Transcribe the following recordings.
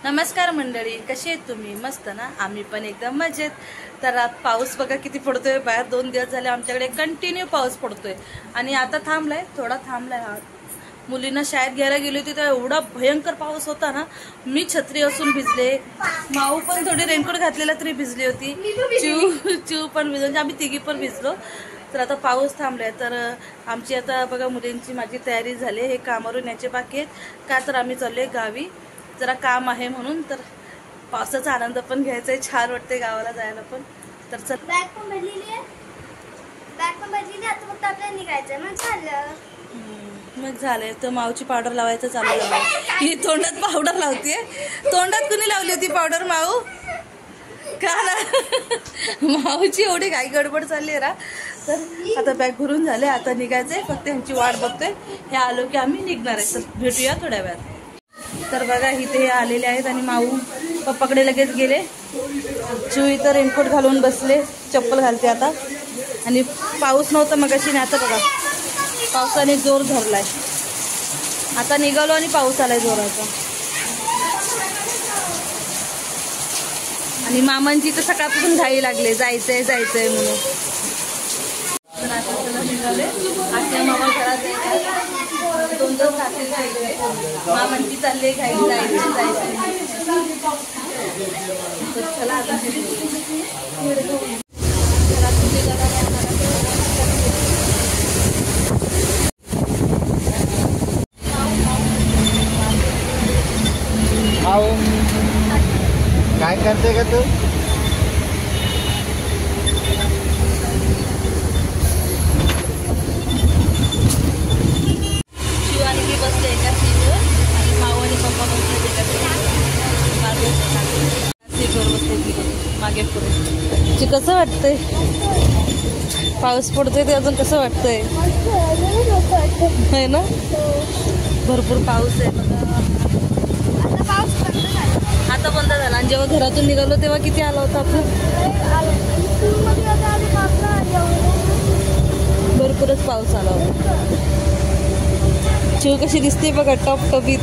नमस्कार मंडळी, कशी आहेत तुम्ही? मस्त ना? आम्ही पण एकदम मजेत. तर पाऊस बघा किती पडतोय बाहेर. 2 दिवस झाले आमच्याकडे कंटिन्यू पाऊस पडतोय आणि आता थांबलाय, थोडा थांबलाय. हा मुलींना शाळेत घ्यायला गेली होती तर एवढा भयंकर पाऊस होता ना, मी छत्री असून भिजले, माऊ पण थोडी रेनकोट घातलेला तरी भिजली होती, चिव पण भिजली, म्हणजे आम्ही तिघी पण भिजलो. तर आता पाऊस थांबलाय. तर आमची आता बघा मुलींची माझी तयारी झाली. हे कामावरून याचे बाकी आहेत का, तर आम्ही चाललोय गावी, जरा काम आहे म्हणून. तर पावसाचा आनंद पण घ्यायचा आहे, छान वाटते गावाला जायला पण. तर चल, बॅग पण भरलेली आहे, आता फक्त आपल्याला निघायचं मग झालं. मग झालंय. तर माऊची पावडर लावायचं चालू झालं. ही तोंडात पावडर लावतीये. तोंडात कुणी लावली होती पावडर? माऊ का ना? माऊची एवढी घाई गडबड चालली आहे ना. तर आता बॅग भरून झाले, आता निघायचंय, फक्त ह्यांची वाट बघतोय. हे आलो की आम्ही निघणार आहे. तर भेटूया थोड्या वेळात. तर बघा इथे हे आलेले आहेत आणि माऊ पप्पाकडे लगेच गेले. चिव इथं रेनकोट घालून बसले, चप्पल घालते आता. आणि पाऊस नव्हता मगाशी, आता बघा पावसाने जोर धरलाय. आता निघालो आणि पाऊस आलाय जोराचा. आणि मामांची तर सकाळपासून घाई लागले, जायचंय जायचंय म्हणून. निघाले आत्या मामा घरात येतात. 2 तास राहिले. मामांची चालले घाई, जायचं जायचं. चला आता काय करते का तू? शिव आणि मी बसले एका सीटवर आणि माऊ आणि पप्पा बसले एका सीटवर बसले मागे पुढे. कसं वाटतंय? पाऊस पडतोय ते अजून कसं वाटतंय? आहे ना, भरपूर पाऊस आहे. आता बंद झाला. आणि जेव्हा घरातून निघालो तेव्हा किती आला होता आपण? भरपूरच पाऊस आला होता. चिव कशी दिसते बघा, टपटपीत.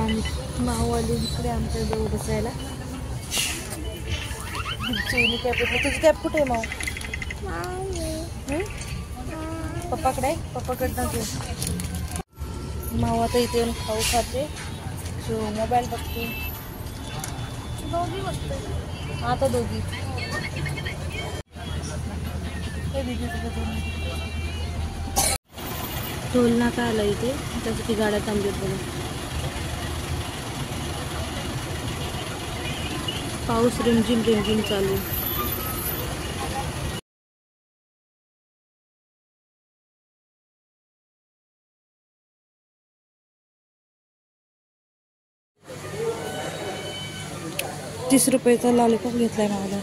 माऊ आली इकडे आमच्या जवळ बसायला. चिवली कॅप तुझी कॅप कुठे आहे माऊ? पप्पाकडे आहे, पप्पाकडनं घे. माऊ आता इथे येऊन खाऊ खाते, जो मोबाईल बघते. आता दोघी टोल नाका आला इथे, त्यासाठी गाड्या थांबलेत बघा. पाऊस रिमझिम रिमझिम चालू. ₹30 लॉलीपॉप घेतलाय मला.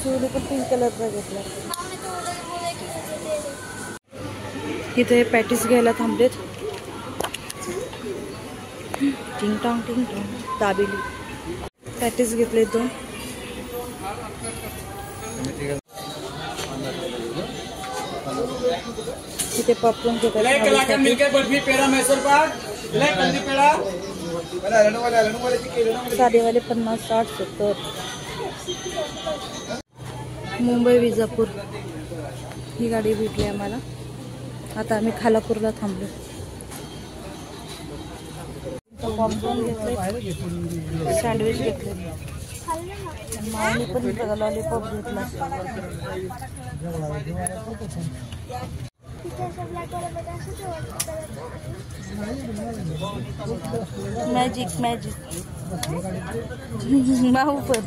चिवली पण पिंक कलरचा घेतला. इथे पॅटीस घ्यायला थांबलेत. टिंग टॉंग दाबेली पॅटीस घेतले 2. इथे पॉपकॉर्न घेतात. साधेवाले 50, 60, 70. मुंबई विजापूर ही गाडी भेटली आम्हाला. आता आम्ही खालापूरला थांबलो. पॉपकॉर्न घेतले, सँडविच घेतले, माऊनी पण लॉलीपॉप घेतला. मॅजिक माऊ पण.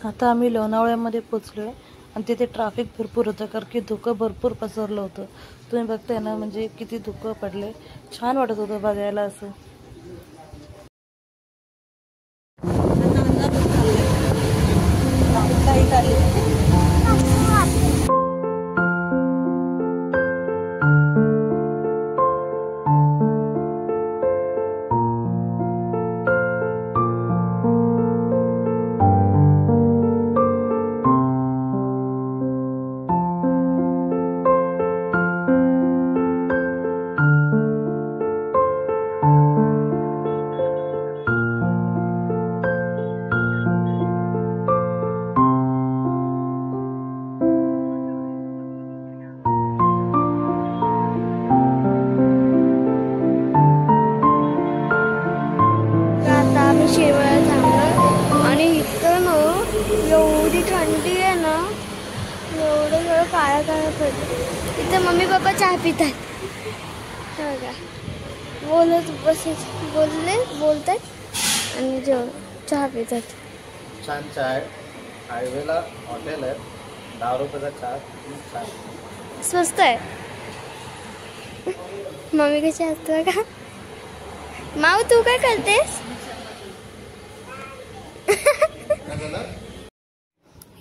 आता आम्ही लोणावळ्यामध्ये पोचलो आहे आणि तिथे ट्रॅफिक भरपूर होतं, कारण की धुकं भरपूर पसरलं होतं. तुम्ही बघताय ना, म्हणजे किती धुकं पडले. छान वाटत होतं बघायला असं. एवढी थंडी आहे ना, एवढं सगळं काळा काळा पडलं. इथं मम्मी पप्पा चहा पितात बघा, बोलतात आणि चहा पितात. छान चाय, हायवेला हॉटेल आहे, 10 रुपयाचा चहा, स्वस्त आहे. मम्मी कशी असते का? माऊ तू काय करतेस?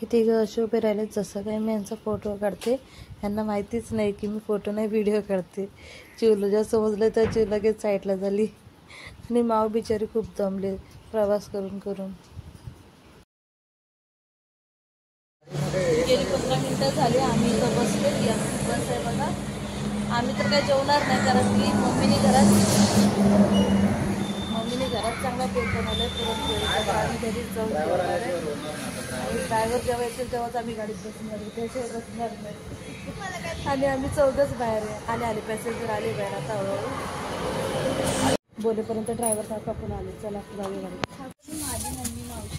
इथे असे उभे राहिले जसं काही मी यांचा फोटो काढते. यांना माहितीच नाही की मी फोटो नाही व्हिडिओ काढते. चिवलं जेव्हा समजलं तर चिव लगेच साईडला झाली आणि माऊ बिचारी खूप दमले प्रवास करून करून. गेली 15 मिनिटं झाली आम्ही इथं बसलो. बस आहे बघा. आम्ही तर काही जेवणार नाही, कारण की मम्मीने घरात चांगला केक बनवलाय. पुरणपोळीचा आम्ही घरीच जाऊन जेवणार आहे. ड्रायव्हर जेव्हा येतील तेव्हाच आम्ही गाडीत बसणार, त्याशिवाय बसणार नाही. आणि आम्ही 14च बाहेर आहे. आले पॅसेंजर आले बाहेर. आता हळूहळू बोलेपर्यंत ड्रायव्हर काका पण आले. चला जाऊया गाडी.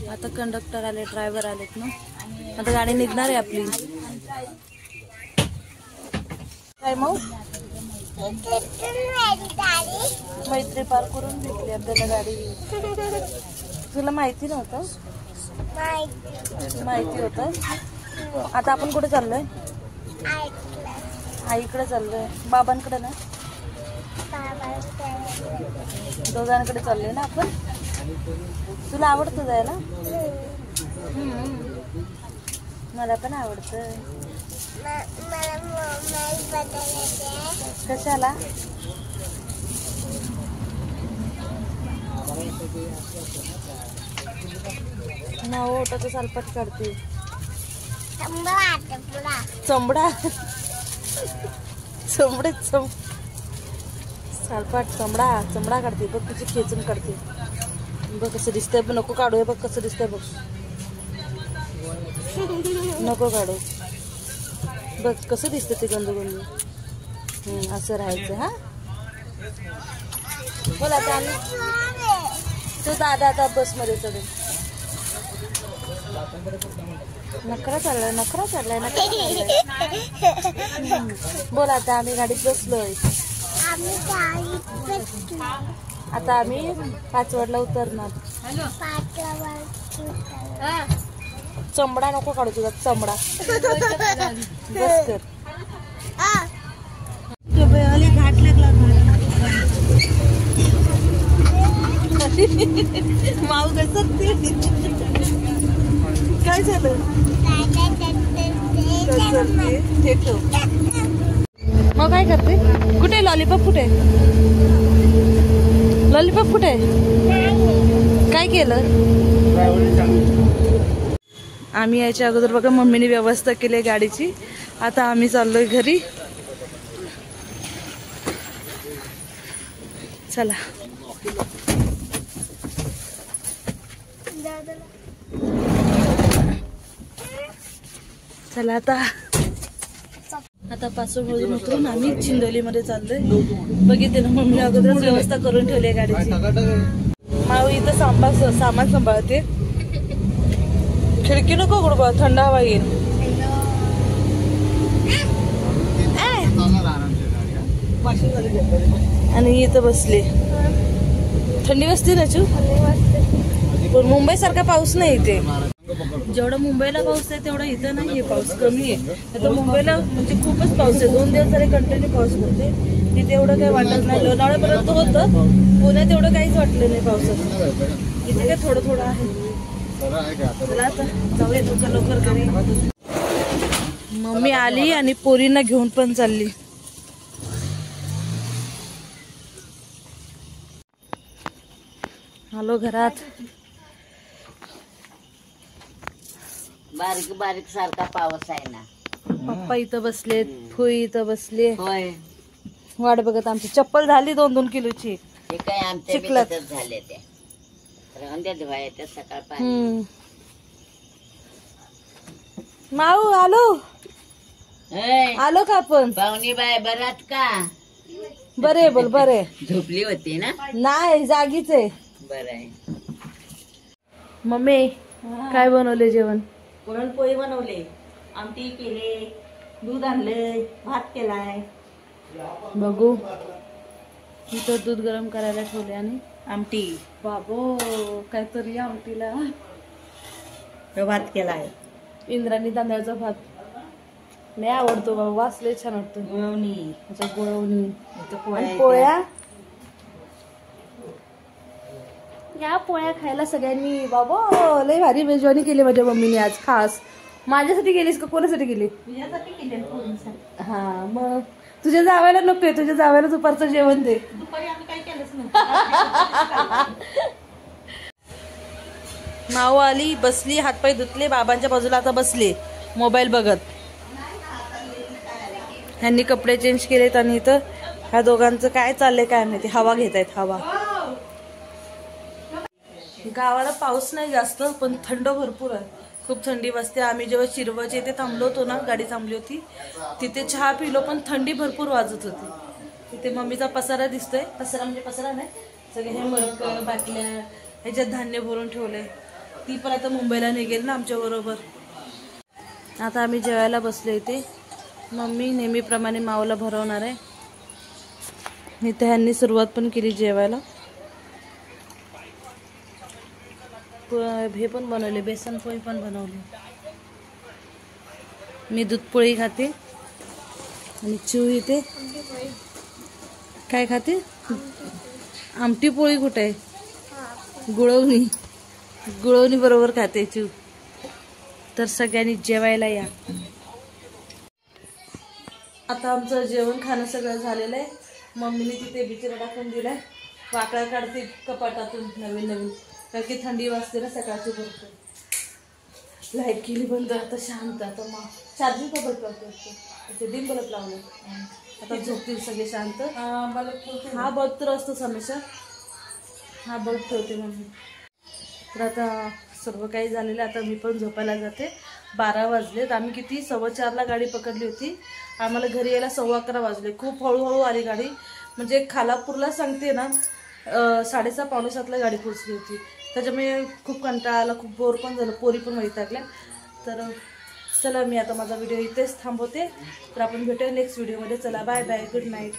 आता कंडक्टर आले, ड्रायव्हर आलेत ना. आता गाडी निघणार आहे आपली. काय मग मैत्री पार करून भेटली आपल्याला गाडी. तुला माहिती नव्हतं? माहिती होतं. आता आपण कुठे चाललोय? आईकडे चाललोय. बाबांकडे ना? दोघांकडे चाललोय ना आपण. तुला आवडतं जायला? मला पण आवडतं. कशाला? नाव ओटाचं सालपाट काढते. चमडा चमडे सालपाट चमडा काढते. बघ तुझी खेचून काढते. बघ कसं दिसतंय. नको काढू. बघ कसं दिसतंय. बघ नको काढू. बघ कसं दिसतं ते गंदगंदी. असं राहायचं. हा बोला. आता आम्ही तो दादा आता बसमध्ये चढेल. नखरा चाललाय. बोला. आता आम्ही गाडीत बसलोय. आता आम्ही पाचवडला उतरणार. चमडा नको काढू तुझा. चमडा बस कर. घाट लागला. माऊ घसरते. काय झालं? मग काय करते? कुठे लॉलीपॉप? कुठे लॉलीपॉप? कुठे? काय केलं? आम्ही यायच्या अगोदर बघा मम्मीने व्यवस्था केली गाडीची. आता आम्ही चाललोय घरी. चला. चला आता पासून उतरून आम्ही चिंदोलीमध्ये चाललोय. बघितले ना मम्मी अगोदरच व्यवस्था करून ठेवली गाडीची. माऊ इथं सामान सांभाळते. खिडकी नको उघडू बा. थंड हवा येईल. आणि इथं बसले. थंडी वाजते ना चू? पण मुंबई सारखा पाऊस नाही इथे. जेवढा मुंबईला पाऊस आहे तेवढा इथं नाहीये. पाऊस कमी आहे. आता मुंबईला म्हणजे खूपच पाऊस आहे. 2 दिवस झाले कंटिन्यू पाऊस पडते. इथे एवढं काही वाटत नाही. लोणावळ्यापर्यंत होतं. पुण्यात एवढं काहीच वाटलं नाही पावसाचं. इथे काय थोडं थोडं आहे. चला आता जाऊया लवकर घरी. मम्मी आली आणि पोरींना घेऊन पण चालली. आलो घरात. बारीक बारीक सारखा पाऊस आहे ना. पप्पा इथं बसलेत. फुई इथं बसले. होय. वाट बघत. आमची चप्पल झाली 2-2 किलोची. हे काय आमच्या चिखलात. बिकतच झाले ते. राहून धुवाय त्या सकाळ पाणी. माऊ आलो. होय. आलो का आपण? पाहुणी बाय बरात का? बरे बोल. बरे झोपली होती ना? नाही जागीच आहे. बरं आहे. मम्मी काय बनवले जेवण? पुरणपोळी बनवले, आमटी केले, दूध आणले, भात केलाय. बघू. इथं दूध गरम करायला ठेवले आणि आमटी बाबो काहीतरी आमटीला. भात केलाय. इंद्राणी तांदळाचा भात नाही आवडतो बाबा. वास लय छान वाटतो. गुळवणी, गुळवणी इथं आणि पोळ्या. या पोळ्या खायला सगळ्यांनी. बाबा लय भारी मेजवानी केली माझ्या मम्मीने आज. खास माझ्यासाठी केलीस का कोणासाठी केली? तुझ्यासाठी केले पोळीसाठी. हा मग तुझ्या जावायला नकोय. तुझ्या जावायला दुपारचं जेवण दे. दुपारी आम्ही काय केलंच नाही. माऊ आली बसली. हातपाय धुतले. बाबांच्या बाजूला आता बसले मोबाईल बघत. ह्यांनी कपडे चेंज केलेत आणि इथं ह्या दोघांचं काय चाललंय काय माहिती. हवा घेत आहेत. हवा. गावाला पाऊस नाही जास्त पण थंड भरपूर आहे. खूप थंडी वाजते. आम्ही जेव्हा शिरवळच्या इथे थांबलो होतो ना, गाडी थांबली होती तिथे चहा पिलो पण थंडी भरपूर वाजत होती. तिथे मम्मीचा पसारा दिसतोय. पसारा म्हणजे पसारा नाही, सगळे हे मडकं बाटल्या ह्याच्यात धान्य भरून ठेवले. ती पण आता मुंबईला निघेल ना आमच्या बरोबर. आता आम्ही जेवायला बसलो इथे. मम्मी नेहमीप्रमाणे माऊला भरवणार आहे. इथे ह्यांनी सुरुवात पण केली जेवायला. हे पण बनवले, बेसन पोळी पण बनवली. मी दूध पोळी खाते आणि चिऊ इथे काय खाते? आमटी पोळी कुठे आहे? गुळवणी बरोबर खाते चिऊ. तर सगळ्यांनी जेवायला या. आता आमचं जेवण खाणं सगळं झालेलं आहे. मम्मीने तिथे बिचारा टाकून दिलाय. वाकड्या काढते कपाटातून नवीन कारण की थंडी वाजते ना सकाळची भरपूर. लाईट केली बंद. आता शांत. आता मग चार्जिंग का बल्ब लावते? ते डिम बल्ब लावलं. आता झोपतील सगळे शांत. हा बल्ब तर असतोच हमेशा. हा बल्ब ठेवते मम्मी. तर आता सर्व काही झालेलं. आता मी पण झोपायला जाते. 12 वाजलेत. आम्ही किती 4:15ला गाडी पकडली होती. आम्हाला घरी यायला 11:15 वाजले. खूप हळूहळू आली गाडी. म्हणजे खालापूरला सांगते ना 6:30 पावणे 7ला गाडी पोहोचली होती. त्याच्यामुळे खूप कंटाळा आला. खूप बोर पण झालं. पोरी पण वैतागल्या. तर चला मी आता माझा व्हिडिओ इथेच थांबवते. तर आपण भेटूया नेक्स्ट व्हिडिओमध्ये. चला बाय बाय. Good night.